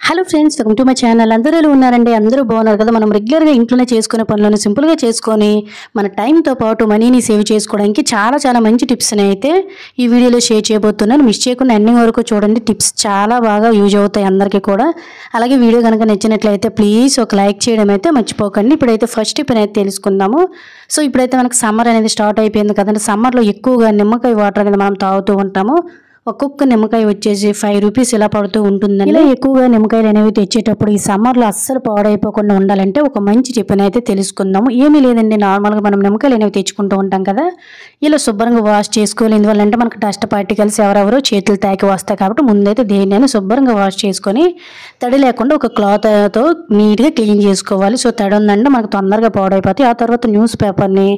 Hello friends, welcome to my channel. అందరూ ఎలా ఉన్నారండి? అందరూ బాగున్నారు కదా? మనం రెగ్యులర్గా ఇంట్లోనే చేసుకునే పనులను సింపుల్గా చేసుకొని మన టైంతో పాటు మనీని సేవ్ చేసుకోవడానికి చాలా మంచి టిప్స్ అయితే ఈ వీడియోలో షేర్ చేయబోతున్నాను. మిస్ చేయకుండా ఎండింగ్ వరకు చూడండి. టిప్స్ చాలా బాగా యూజ్ అవుతాయి అందరికీ కూడా. అలాగే వీడియో కనుక నచ్చినట్లయితే ప్లీజ్ ఒక లైక్ చేయడం అయితే మర్చిపోకండి. ఇప్పుడైతే ఫస్ట్ టిప్ అయితే తెలుసుకుందాము. సో ఇప్పుడైతే మనకు సమ్మర్ అనేది స్టార్ట్ అయిపోయింది కదండి. సమ్మర్లో ఎక్కువగా నిమ్మకాయ వాటర్ అనేది మనం తాగుతూ ఉంటాము. ఒక్కొక్క నిమ్మకాయ వచ్చేసి 5 రూపీస్ ఇలా పడుతూ ఉంటుందండి. ఇలా ఎక్కువగా నిమ్మకాయలు అనేవి తెచ్చేటప్పుడు ఈ సమ్మర్లో అస్సలు పాడైపోకుండా ఉండాలంటే ఒక మంచి టిప్ అయితే తెలుసుకుందాము. ఏమీ లేదండి, నార్మల్గా మనం నిమ్మకాయలు అనేవి తెచ్చుకుంటూ ఉంటాం కదా, ఇలా శుభ్రంగా వాష్ చేసుకోవాలి. ఎందువల్లంటే మనకు డస్ట్ పార్టికల్స్ ఎవరెవరో చేతులు తాకి వస్తాయి కాబట్టి ముందైతే దేన్నైనా శుభ్రంగా వాష్ చేసుకొని తడి లేకుండా ఒక క్లాత్తో నీట్గా క్లీన్ చేసుకోవాలి. సో తడి ఉందంటే మనకు తొందరగా పాడైపోతాయి. ఆ తర్వాత న్యూస్ పేపర్ని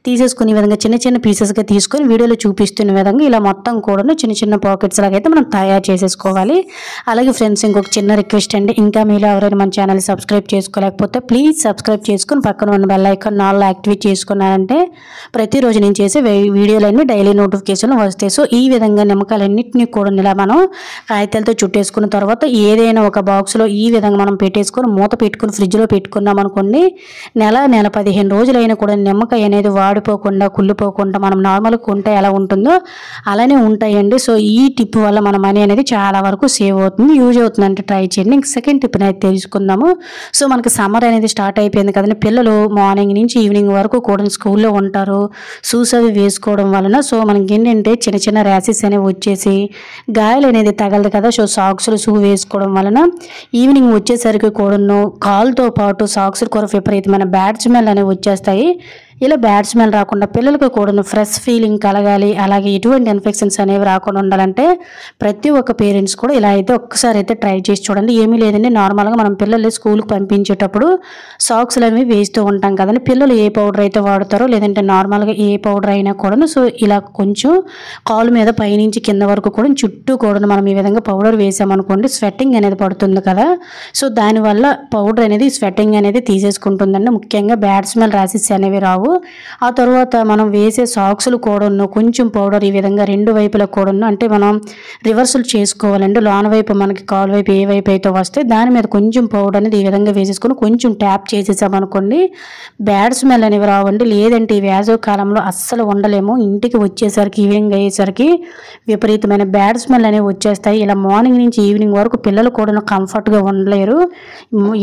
తీసేసుకునే విధంగా చిన్న పీసెస్గా తీసుకొని వీడియోలో చూపిస్తున్న విధంగా ఇలా మొత్తం కూడా చిన్న పాకెట్స్ లాగా అయితే మనం తయారు చేసేసుకోవాలి. అలాగే ఫ్రెండ్స్, ఇంకొక చిన్న రిక్వెస్ట్ అండి, ఇంకా మీరు ఎవరైనా మన ఛానల్ సబ్స్క్రైబ్ చేసుకోలేకపోతే ప్లీజ్ సబ్స్క్రైబ్ చేసుకుని పక్కన ఉన్న బెల్ ఐకాన్ ఆల్ యాక్టివేట్ చేసుకున్నారంటే ప్రతిరోజు నేను చేసే వీడియోలన్నీ డైలీ నోటిఫికేషన్లు వస్తాయి. సో ఈ విధంగా నిమ్మకాయలన్నింటినీ కూడా ఇలా మనం కాగితాలతో చుట్టేసుకున్న తర్వాత ఏదైనా ఒక బాక్స్లో ఈ విధంగా మనం పెట్టేసుకొని మూత పెట్టుకుని ఫ్రిడ్జ్లో పెట్టుకున్నాం అనుకోండి, నెల 15 రోజులైనా కూడా నిమ్మకాయ అనేది వాడిపోకుండా కుళ్ళిపోకుండా మనం నార్మల్గా కొంటే ఎలా ఉంటుందో అలానే ఉంటాయండి. సో ఈ టిప్ వల్ల మన మనీ అనేది చాలా వరకు సేవ్ అవుతుంది, యూజ్ అవుతుంది. అంటే ట్రై చేయండి. ఇంక సెకండ్ టిప్ అయితే తెలుసుకుందాము. సో మనకి సమ్మర్ అనేది స్టార్ట్ అయిపోయింది కదండి. పిల్లలు మార్నింగ్ నుంచి ఈవినింగ్ వరకు కూడా స్కూల్లో ఉంటారు. షూస్ అవి వేసుకోవడం వలన సో మనకి ఏంటంటే చిన్న ర్యాషెస్ అనేవి వచ్చేసి గాయాలు అనేది తగలదు కదా. సో సాక్స్లు షూ వేసుకోవడం వలన ఈవినింగ్ వచ్చేసరికి కూడా కాలుతో పాటు సాక్స్లు కూడా విపరీతమైన బ్యాడ్ స్మెల్ అనేవి వచ్చేస్తాయి. ఇలా బ్యాడ్ స్మెల్ రాకుండా పిల్లలకు కూడా ఫ్రెష్ ఫీలింగ్ కలగాలి, అలాగే ఎటువంటి ఇన్ఫెక్షన్స్ అనేవి రాకుండా ఉండాలంటే ప్రతి ఒక్క పేరెంట్స్ కూడా ఇలా అయితే ఒక్కసారి అయితే ట్రై చేసి చూడండి. ఏమీ లేదండి, నార్మల్గా మనం పిల్లల్ని స్కూల్కి పంపించేటప్పుడు సాక్స్లు అనేవి వేస్తూ ఉంటాం కదండి. పిల్లలు ఏ పౌడర్ అయితే వాడతారో లేదంటే నార్మల్గా ఏ పౌడర్ అయినా కూడా సో ఇలా కొంచెం కాలు మీద పైనుంచి కింద వరకు కూడా చుట్టూ కూడా మనం ఈ విధంగా పౌడర్ వేసామనుకోండి, స్వెట్టింగ్ అనేది పడుతుంది కదా. సో దానివల్ల పౌడర్ అనేది స్వెట్టింగ్ అనేది తీసేసుకుంటుందండి. ముఖ్యంగా బ్యాడ్ స్మెల్ ర్యాషెస్ అనేవి రావు. ఆ తర్వాత మనం వేసే సాక్స్లు కూడాను కొంచెం పౌడర్ ఈ విధంగా రెండు వైపులా కూడాను అంటే మనం రివర్సల్ చేసుకోవాలండి. లోన వైపు మనకి కాలు వైపు ఏ వైపు అయితే వస్తే దాని మీద కొంచెం పౌడర్ అనేది ఈ విధంగా వేసేసుకొని కొంచెం ట్యాప్ చేసేసామనుకోండి, బ్యాడ్ స్మెల్ అనేవి రావండి. లేదంటే ఈ వేసవి కాలంలో అస్సలు ఉండలేము. ఇంటికి వచ్చేసరికి ఈవినింగ్ అయ్యేసరికి విపరీతమైన బ్యాడ్ స్మెల్ అనేవి వచ్చేస్తాయి. ఇలా మార్నింగ్ నుంచి ఈవినింగ్ వరకు పిల్లలు కూడా కంఫర్ట్గా ఉండలేరు.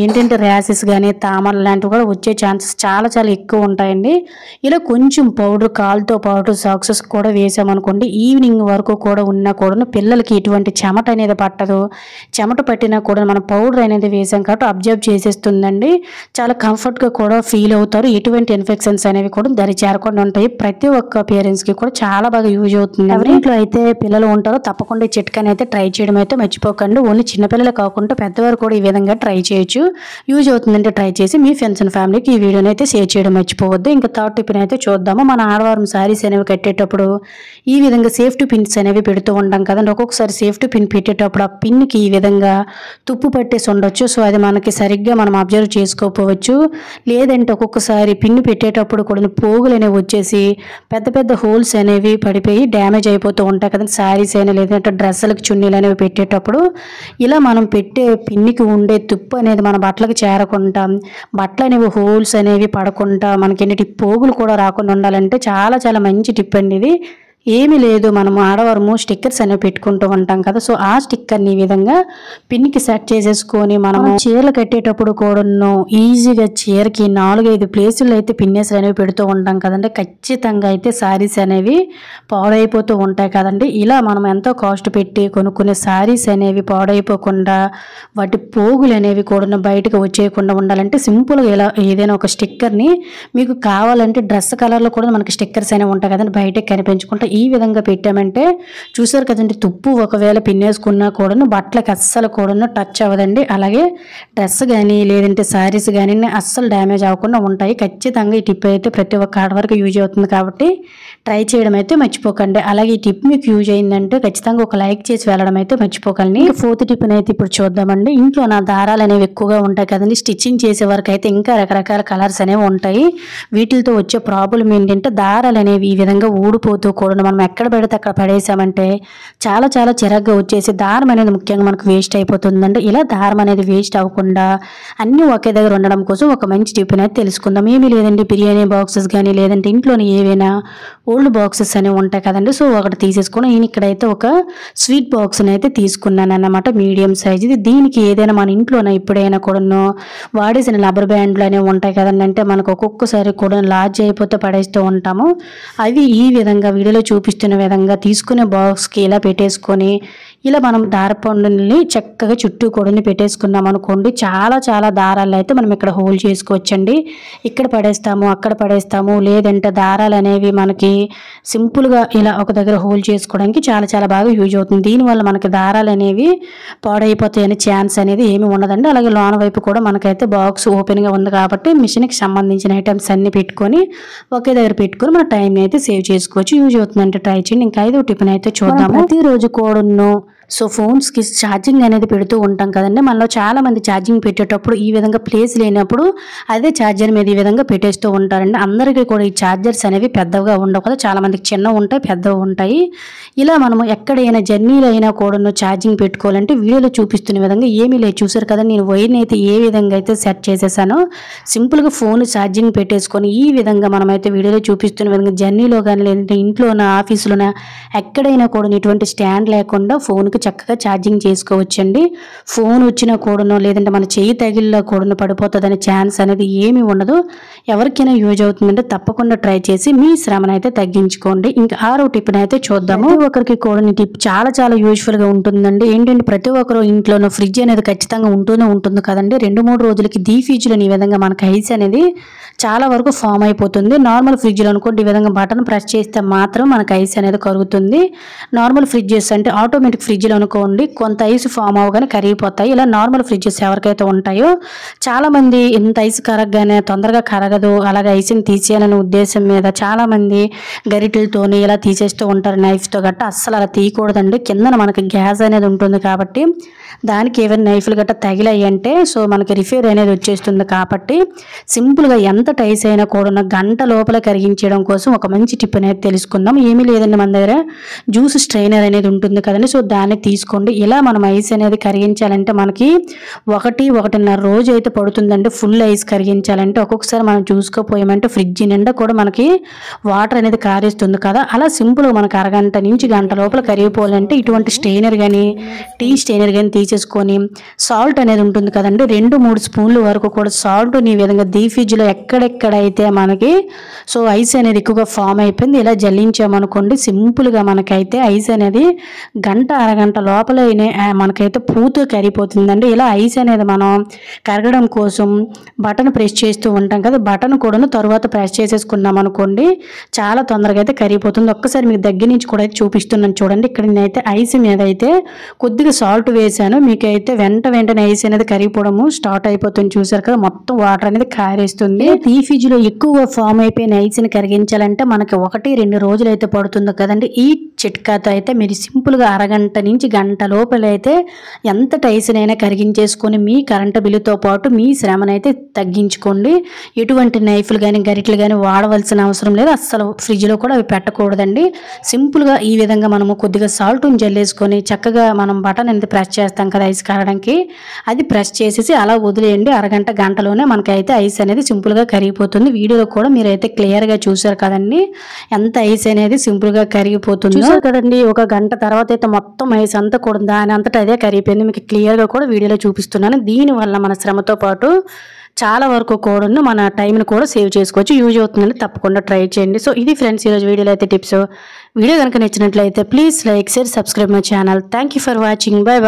ఏంటంటే ర్యాషెస్ కానీ తామర లాంటివి కూడా వచ్చే ఛాన్సెస్ చాలా ఎక్కువ ఉంటాయండి. ఇలా కొంచెం పౌడర్ కాలుతో పాటు సాక్సెస్ కూడా వేసామనుకోండి, ఈవినింగ్ వరకు కూడా ఉన్నా కూడా పిల్లలకి ఎటువంటి చెమట అనేది పట్టదు. చెమట పట్టినా కూడా మనం పౌడర్ అనేది వేసాం కాబట్టి అబ్జర్వ్ చేసేస్తుందండి. చాలా కంఫర్ట్గా కూడా ఫీల్ అవుతారు. ఎటువంటి ఇన్ఫెక్షన్స్ అనేవి కూడా దరి చేరకుండా ఉంటాయి. ప్రతి ఒక్క పేరెంట్స్కి కూడా చాలా బాగా యూజ్ అవుతుంది. ఎవరింట్లో అయితే పిల్లలు ఉంటారో తప్పకుండా ఈ చిట్కాని అయితే ట్రై చేయడం అయితే మర్చిపోకండి. ఓన్లీ చిన్నపిల్లలు కాకుండా పెద్దవారు కూడా ఈ విధంగా ట్రై చేయొచ్చు. యూజ్ అవుతుందంటే ట్రై చేసి మీ ఫ్రెండ్స్ అండ్ ఫ్యామిలీకి ఈ వీడియోని అయితే షేర్ చేయడం మర్చిపోవద్దు. ఇంకా థర్డ్ టిప్ అయితే చూద్దాము. మన ఆడవారం శారీస్ అనేవి కట్టేటప్పుడు ఈ విధంగా సేఫ్టీ పిన్స్ అనేవి పెడుతూ ఉంటాం కదండి. ఒక్కొక్కసారి సేఫ్టీ పిన్ పెట్టేటప్పుడు ఆ పిన్కి ఈ విధంగా తుప్పు పట్టేసి ఉండొచ్చు. సో అది మనకి సరిగ్గా మనం అబ్జర్వ్ చేసుకోకపోవచ్చు. లేదంటే ఒక్కొక్కసారి పిన్ పెట్టేటప్పుడు కూడా పోగులు అనేవి వచ్చేసి పెద్ద హోల్స్ అనేవి పడిపోయి డ్యామేజ్ అయిపోతూ ఉంటాయి కదండి. శారీస్ అయినా లేదంటే డ్రెస్సులకు చున్నీలు అనేవి పెట్టేటప్పుడు ఇలా మనం పెట్టే పిన్నికి ఉండే తుప్పు అనేది మన బట్టలకు చేరకుండా బట్టలు అనేవి హోల్స్ అనేవి పడకుండా మనకి ఏంటి పోగులు కూడా రాకుండా ఉండాలంటే చాలా మంచి టిప్ అండి ఇది. ఏమీ లేదు, మనము ఆడవారము స్టిక్కర్స్ అనేవి పెట్టుకుంటూ ఉంటాం కదా. సో ఆ స్టిక్కర్ని ఈ విధంగా పిన్కి సెట్ చేసేసుకొని మనము చీరలు కట్టేటప్పుడు కూడా ఈజీగా చీరకి 4-5 ప్లేసుల్లో అయితే పిన్నేస్ అనేవి పెడుతూ ఉంటాం కదండి. ఖచ్చితంగా అయితే శారీస్ అనేవి పాడైపోతూ ఉంటాయి కదండి. ఇలా మనం ఎంతో కాస్ట్ పెట్టి కొనుక్కునే శారీస్ అనేవి పాడైపోకుండా వాటి పోగులు అనేవి కూడా బయటకు వచ్చేయకుండా ఉండాలంటే సింపుల్గా ఇలా ఏదైనా ఒక స్టిక్కర్ని మీకు కావాలంటే డ్రెస్ కలర్లో కూడా మనకి స్టిక్కర్స్ అనేవి ఉంటాయి కదండి, బయటకు కనిపించుకుంటే ఈ విధంగా పెట్టామంటే చూసారు కదండి, తుప్పు ఒకవేళ పిన్నేసుకున్నా కూడా బట్టలకి అస్సలు కూడా టచ్ అవ్వదండి. అలాగే డ్రెస్ కానీ లేదంటే శారీస్ కానీ అస్సలు డ్యామేజ్ అవ్వకుండా ఉంటాయి. ఖచ్చితంగా ఈ టిప్ అయితే ప్రతి ఒక్క ఆడవారికి యూజ్ అవుతుంది కాబట్టి ట్రై చేయడం అయితే మర్చిపోకండి. అలాగే ఈ టిప్ మీకు యూజ్ అయిందంటే ఖచ్చితంగా ఒక లైక్ చేసి వెళ్ళడం అయితే మర్చిపోకండి. ఫోర్త్ టిప్ అయితే ఇప్పుడు చూద్దామండి. ఇంట్లో నా దారాలు అనేవి ఎక్కువగా ఉంటాయి కదండి. స్టిచ్చింగ్ చేసే వరకు అయితే ఇంకా రకరకాల కలర్స్ అనేవి ఉంటాయి. వీటితో వచ్చే ప్రాబ్లం ఏంటంటే దారాలు అనేవి ఈ విధంగా ఊడిపోతూ కూడా మనం ఎక్కడ పెడితే అక్కడ పడేసామంటే చాలా చాలా చిరాగ్గా వచ్చేసి దారం అనేది ముఖ్యంగా మనకు వేస్ట్ అయిపోతుందండి. ఇలా దారం అనేది వేస్ట్ అవ్వకుండా అన్నీ ఒకే దగ్గర ఉండడం కోసం ఒక మంచి టిప్ అనేది తెలుసుకుందాం. ఏమీ లేదండి, బిర్యానీ బాక్సెస్ కానీ లేదంటే ఇంట్లోని ఏవైనా ఓల్డ్ బాక్సెస్ అనేవి ఉంటాయి కదండి. సో ఒకటి తీసేసుకుని నేను ఇక్కడైతే ఒక స్వీట్ బాక్స్ని అయితే తీసుకున్నాను అన్నమాట, మీడియం సైజుది. దీనికి ఏదైనా మన ఇంట్లోనే ఎప్పుడైనా కూడా వాడేసిన రబ్బర్ బ్యాండ్లు అనేవి ఉంటాయి కదండి. అంటే మనకు ఒక్కొక్కసారి కూడా లార్జ్ అయిపోతే పడేస్తూ ఉంటాము. అవి ఈ విధంగా వీడియోలో చూపిస్తున్న విధంగా తీసుకునే బాక్స్కి ఇలా పెట్టేసుకొని ఇలా మనం దారపండుని చక్కగా చుట్టూ కూడా పెట్టేసుకున్నాం అనుకోండి, చాలా చాలా దారాలు అయితే మనం ఇక్కడ హోల్డ్ చేసుకోవచ్చండి. ఇక్కడ పడేస్తాము, అక్కడ పడేస్తాము, లేదంటే దారాలు అనేవి మనకి సింపుల్గా ఇలా ఒక దగ్గర హోల్డ్ చేసుకోవడానికి చాలా చాలా బాగా యూజ్ అవుతుంది. దీనివల్ల మనకి దారాలు అనేవి పాడైపోతాయి అనే ఛాన్స్ అనేది ఏమి ఉండదండి. అలాగే లోన వైపు కూడా మనకైతే బాక్స్ ఓపెన్గా ఉంది కాబట్టి మిషన్కి సంబంధించిన ఐటమ్స్ అన్ని పెట్టుకొని ఒకే దగ్గర పెట్టుకొని మన టైంని అయితే సేవ్ చేసుకోవచ్చు. యూజ్ అవుతుందంటే ట్రై చేయండి. ఇంకా 5వ టిప్ అయితే చూద్దాము. ప్రతిరోజు కూడా ఫోన్స్కి ఛార్జింగ్ అనేది పెడుతూ ఉంటాం కదండి. మనలో చాలా మంది ఛార్జింగ్ పెట్టేటప్పుడు ఈ విధంగా ప్లేస్ లేనప్పుడు అదే ఛార్జర్ మీద ఈ విధంగా పెట్టేస్తూ ఉంటారండి. అందరికీ కూడా ఈ ఛార్జర్స్ అనేవి పెద్దగా ఉండవు కదా, చాలా మందికి చిన్నవి ఉంటాయి, పెద్దవి ఉంటాయి. ఇలా మనము ఎక్కడైనా జర్నీలో అయినా కూడా ఛార్జింగ్ పెట్టుకోవాలంటే వీడియోలో చూపిస్తున్న విధంగా ఏమీ లేదు, చూసారు కదా. నేను వైర్ని అయితే ఏ విధంగా అయితే సెట్ చేసేసానో సింపుల్గా ఫోన్ ఛార్జింగ్ పెట్టేసుకొని ఈ విధంగా మనమైతే వీడియోలో చూపిస్తున్న విధంగా జర్నీలో కానీ లేదంటే ఇంట్లోన ఆఫీసులోన ఎక్కడైనా కూడా ఇటువంటి స్టాండ్ లేకుండా ఫోన్కి చక్కగా ఛార్జింగ్ చేసుకోవచ్చండి. ఫోన్ వచ్చినా కూడాను లేదంటే మన చెయ్యి తగిలిలో కూడా పడిపోతుందనే ఛాన్స్ అనేది ఏమీ ఉండదు. ఎవరికైనా యూజ్ అవుతుందంటే తప్పకుండా ట్రై చేసి మీ శ్రమను అయితే తగ్గించుకోండి. ఇంకా 6వ టిప్ని అయితే చూద్దాము. ప్రతి ఒక్కరికి కూడా టిప్ చాలా చాలా యూజ్ఫుల్గా ఉంటుందండి. ఏంటంటే ప్రతి ఒక్కరు ఇంట్లోనూ ఫ్రిడ్జ్ అనేది ఖచ్చితంగా ఉంటూనే ఉంటుంది కదండి. 2-3 రోజులకి ఫ్రిడ్జ్లో ఈ విధంగా మనకి ఐస్ అనేది చాలా వరకు ఫామ్ అయిపోతుంది. నార్మల్ ఫ్రిడ్జ్లో అనుకోండి ఈ విధంగా బటన్ ప్రెస్ చేస్తే మాత్రం మనకు ఐస్ అనేది కరుగుతుంది. నార్మల్ ఫ్రిడ్జెస్ అంటే ఆటోమేటిక్ ఫ్రిడ్జ్లో అనుకోండి కొంత ఐస్ ఫామ్ అవగానే కరిగిపోతాయి. ఇలా నార్మల్ ఫ్రిడ్జెస్ ఎవరికైతే ఉంటాయో చాలామంది ఇంత ఐస్ కరగగానే తొందరగా కరగదు, అలాగే ఐస్ని తీసేయాలనే ఉద్దేశం మీద చాలామంది గరిటెలతోని ఇలా తీసేస్తూ ఉంటారు, నైఫ్తో గట్ట. అస్సలు అలా తీయకూడదండి. కిందన మనకి గ్యాస్ అనేది ఉంటుంది కాబట్టి దానికి ఏమైనా నైఫ్లు గట్ట తగిలాయి అంటే సో మనకి రిపేర్ అనేది వచ్చేస్తుంది. కాబట్టి సింపుల్గా ఎంత టైస్ అయినా కూడా గంట లోపల కరిగించడం కోసం ఒక మంచి టిప్ అనేది తెలుసుకుందాం. ఏమీ లేదండి, మన దగ్గర జ్యూస్ స్ట్రైనర్ అనేది ఉంటుంది కదండి. సో దాన్ని తీసుకోండి. ఇలా మనం ఐస్ అనేది కరిగించాలంటే మనకి 1-1.5 రోజు అయితే పడుతుందండి. ఫుల్ ఐస్ కరిగించాలంటే ఒక్కొక్కసారి మనం చూసుకోపోయామంటే ఫ్రిడ్జ్ నిండా కూడా మనకి వాటర్ అనేది కారేస్తుంది కదా. అలా సింపుల్గా మనకు అరగంట నుంచి గంట లోపల కరిగిపోవాలంటే ఇటువంటి స్ట్రైనర్ కానీ టీ స్ట్రైనర్ కానీ తీసేసుకొని సాల్ట్ అనేది ఉంటుంది కదండి, 2-3 స్పూన్ల వరకు కూడా సాల్ట్ ఈ విధంగా ఫ్రిడ్జ్లో ఎక్కడెక్కడైతే మనకి సో ఐస్ అనేది ఎక్కువగా ఫామ్ అయిపోయింది ఇలా జల్లించామనుకోండి సింపుల్గా మనకైతే ఐస్ అనేది అరగంట లోపల మనకైతే పూర్తిగా కరిగిపోతుందండి. ఇలా ఐస్ అనేది మనం కరగడం కోసం బటన్ ప్రెస్ చేస్తూ ఉంటాం కదా, బటన్ కూడా తర్వాత ప్రెస్ చేసేసుకున్నాం అనుకోండి చాలా తొందరగా అయితే కరిగిపోతుంది. ఒక్కసారి మీకు దగ్గర నుంచి కూడా అయితే చూపిస్తున్నాను చూడండి. ఇక్కడ నేనైతే ఐస్ మీద అయితే కొద్దిగా సాల్ట్ వేసాను, మీకైతే వెంటనే ఐస్ అనేది కరిగిపోవడము స్టార్ట్ అయిపోతుంది. చూసారు కదా, మొత్తం వాటర్ అనేది కారేస్తుంది. ఫ్రిడ్జ్లో ఎక్కువగా ఫామ్ అయిపోయిన ఐస్ని కరిగించాలంటే మనకి 1-2 రోజులు అయితే పడుతుంది కదండి. ఈ చిట్కాతో అయితే మీరు సింపుల్గా అరగంట నుంచి గంట లోపల అయితే ఎంత ఐస్నైనా కరిగించేసుకొని మీ కరెంటు బిల్లుతో పాటు మీ శ్రమనైతే తగ్గించుకోండి. ఎటువంటి నైఫ్లు కానీ గరిటెలు కానీ వాడవలసిన అవసరం లేదు. అస్సలు ఫ్రిడ్జ్లో కూడా అవి పెట్టకూడదండి. సింపుల్గా ఈ విధంగా మనము కొద్దిగా సాల్ట్ని జల్లేసుకొని చక్కగా మనం బటన్ అనేది ప్రెస్ చేస్తాం కదా ఐస్ కారడానికి, అది ప్రెస్ చేసేసి అలా వదిలేయండి. గంటలోనే మనకైతే ఐస్ అనేది సింపుల్గా కరిగిపోతుంది. వీడియోలో కూడా మీరైతే క్లియర్గా చూసారు కదండి ఎంత ఐస్ అనేది సింపుల్గా కరిగిపోతుంది. చూసారు కదండి, ఒక గంట తర్వాత అయితే మొత్తం ఐస్ అంతా కూడా దాని అంతటా అదే కరిగిపోయింది. మీకు క్లియర్గా కూడా వీడియోలో చూపిస్తున్నాను. దీనివల్ల మన శ్రమతో పాటు చాలా వరకు కూడా మన టైంని కూడా సేవ్ చేసుకోవచ్చు. యూజ్ అవుతుందని తప్పకుండా ట్రై చేయండి. సో ఇది ఫ్రెండ్స్ ఈరోజు వీడియోలో అయితే టిప్స్. వీడియో కనుక నచ్చినట్లయితే please like, share, subscribe my channel. Thank you for watching. By.